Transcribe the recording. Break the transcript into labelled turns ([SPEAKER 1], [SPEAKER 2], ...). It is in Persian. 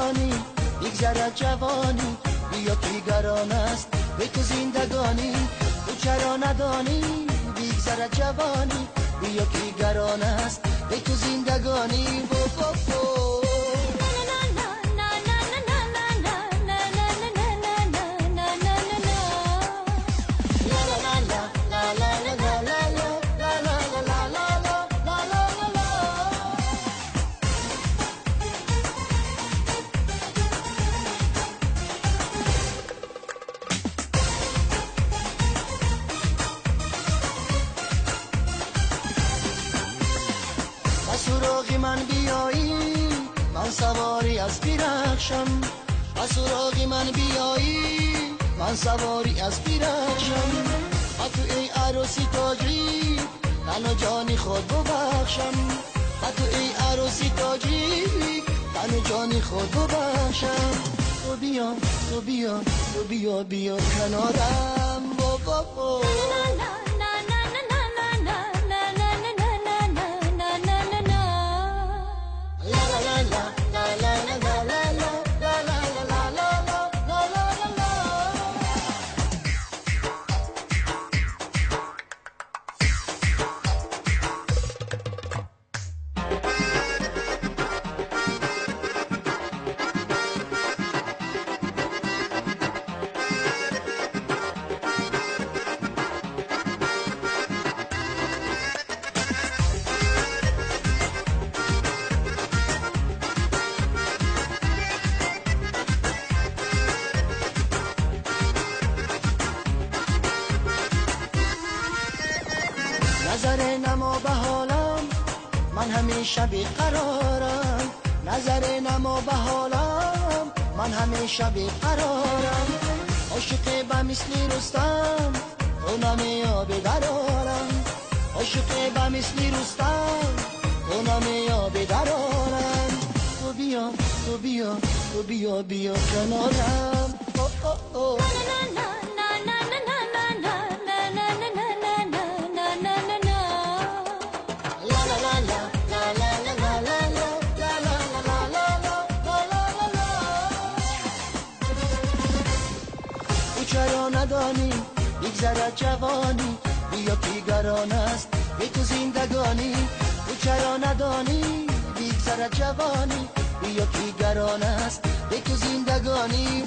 [SPEAKER 1] ندانی بگذرد جوانی، بیا بیگران است به تو زندگانی. تو چرا ندانی بگذرد جوانی، بیا بیگران است به تو زندگانی. سراغ من بیایی من سواری از بیرخشم، سراغ من بیایی من سواری از بیرخشم. تو ای عروسی تاجی تن و جانی خود ببخشم، تو ای عروسی تاجی تن و جانی خود ببخشم. تو بیا تو بیا تو بیا بیا کنارم بابا. نظر نما به حالم من همیشه بیقرارم، نظر نما به حالم من همیشه بیقرارم. عاشق به مثل رستم تو نمیابی درارم، عاشق به مثل رستم تو نمیابی درارم. تو بیا تو بیا تو بیا بیا کنارم. چرا ندانی بگذرد جوانی، بیا بیگران است به تو زندگانی. تو چرا ندانی بگذرد جوانی، بیا بیگران است به تو زندگانی.